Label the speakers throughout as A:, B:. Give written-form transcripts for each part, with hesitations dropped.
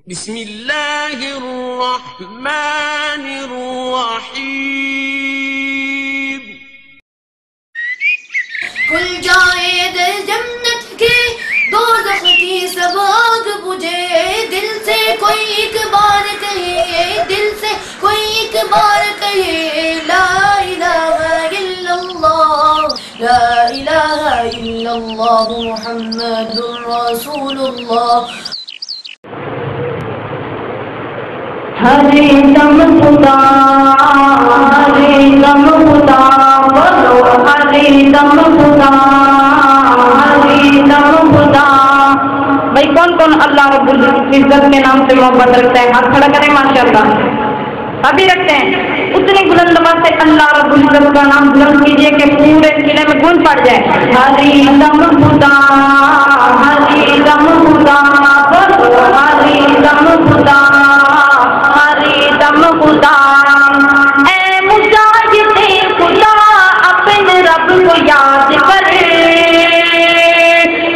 A: بسم اللہ الرحمن الرحیم
B: کھل جائے دل جنت کے دوزخ کی سب آگ بجھے دل سے کوئی ایک بار کہے دل سے کوئی ایک بار کہے لا الہ الا اللہ لا الہ الا اللہ محمد رسول اللہ
C: ہر دم خدا ہر دم خدا بولو ہر دم خدا ہر دم خدا. بھائی کون کون اللہ رب العزت کے نام سے محبت رکھتا ہے؟ ہاتھ کھڑا کریں ماشاءاللہ. ابھی رکھتے ہیں اتنی بلند آواز سے اللہ رب العزت کا نام بلند کیجئے کہ پورے قلعے میں گونج پڑ جائے. ہر دم خدا ہر دم خدا بولو ہر دم خدا دم خدا. اے مجاہد خدا اپنے رب کو یاد کر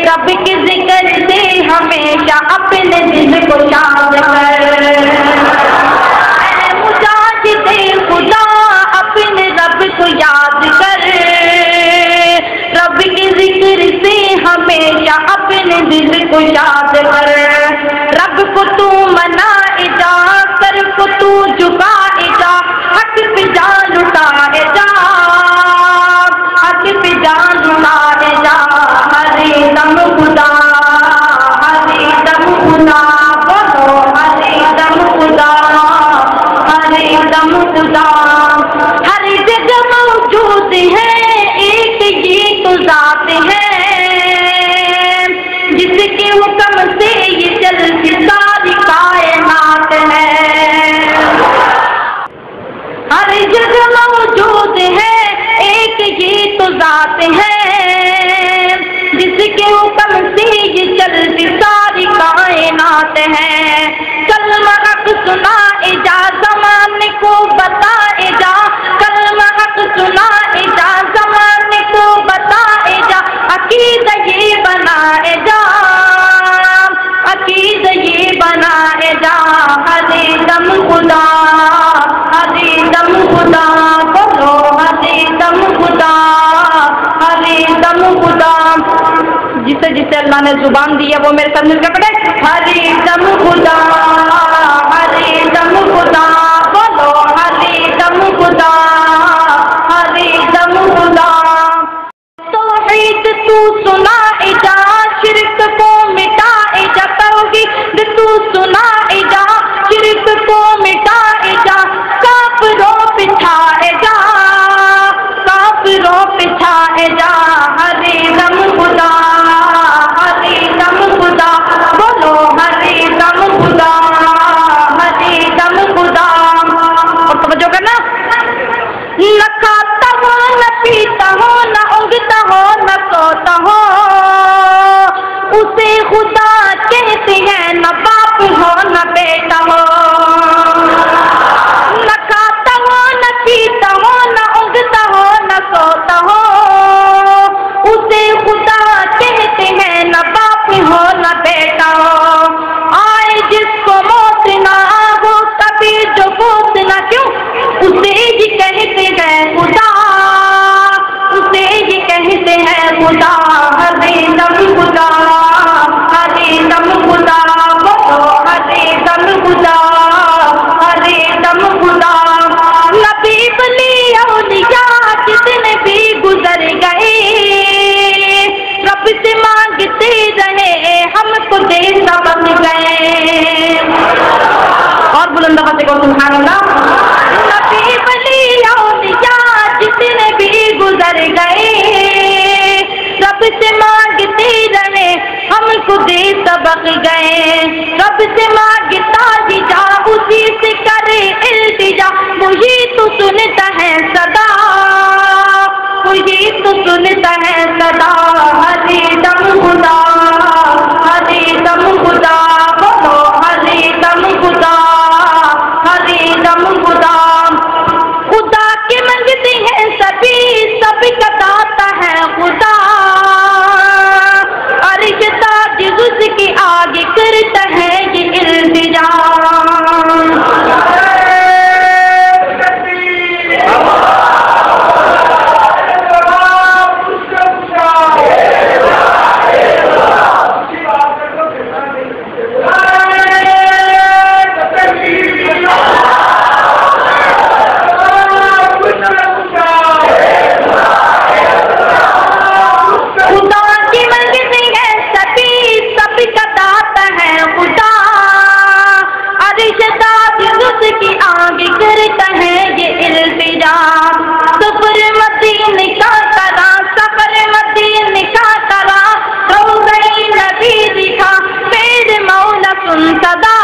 C: رب کے ذکر سے ہمیشہ اپنے دل کو شاد کر. اے مجاہد خدا اپنے رب کو یاد کر رب کے ذکر سے ہمیشہ اپنے دل کو شاد کر. رب کو تو منائے جا سر کو تو جھکائے جا حق پہ جان لٹائے جا حق پہ جان لٹائے جا. ہر دم خدا ہر دم خدا بولو ہر دم خدا ہر دم خدا. ہر جگہ موجود ہے ایک یہ تو ذات ہے جس کے حکم سے یہ چلتی ساری کائنات ہے. ہر جگہ موجود ہے ایک یہ تو ذات ہے جس کے حکم سے یہ چلتی ساری کائنات ہے. کلمہ حق سنائے جا زمانے کو بتائے جا کلمہ حق سنائے جا زمانے کو بتائے جا عقیدہ یہ بنائے جا عقیدہ یہ بنائے جا. ہر دم خدا ہر دم خدا بولو ہر دم خدا ہر دم خدا. جسے جسے اللہ نے زبان دی ہے وہ میرے ساتھ مل کے پڑھے ہر دم خدا ہر دم خدا بولو ہر دم خدا ہر دم خدا. توحید تو سنائے جا شرک کو مٹائے جا توحید تو سنائے جا شرک کو مٹائے جا کافروں پچھائے جا کافروں پچھائے جا. ہر دم خدا ہر دم خدا بولو ہر دم خدا ہر دم خدا. اور توجہ کرنا نہ کھاتا ہو نہ پیتا ہو نہ اگتا ہو نہ سوتا ہو اسے خدا کہتے ہیں نہ باپ ہو نہ بیٹا ہو. نہ کھاتا ہو نہ پیتا ہو نہ اگتا ہو نہ سوتا ہو اسے خدا کہتے ہیں نہ باپ ہو نہ بیٹا ہو. آئے جس کو موت نہ ہو کبھی جو موت نہ کیوں اسے ہی کہتے ہیں خدا اسے ہی کہتے ہیں خدا. ہر دم خدا ہر دم خدا بولو ہر دم خدا ہر دم خدا. نبی ولی اولیاء جتنے بھی گزر گئے رب سے مانگتے رہے ہم کو دے سبق گئے. اور بلند آواز سے کہو سبحان اللہ. نبی ولی اولیاء جتنے بھی گزر گئے رب سے مانگتے رہے ہم کو دے سبق گئے. رب سے مانگتا ہی جا اسی سے کرے التجا وہی تو سنتا ہے صدا وہی تو سنتا ہے صدا. ہر دم خدا ہر دم خدا بولو ہر دم خدا ہر دم خدا. خدا کے منگتے ہیں سبھی سب کا داتا ہے خدا. عرش تاج اس کی آگے کرتا ہے یہ التجا ہم سدا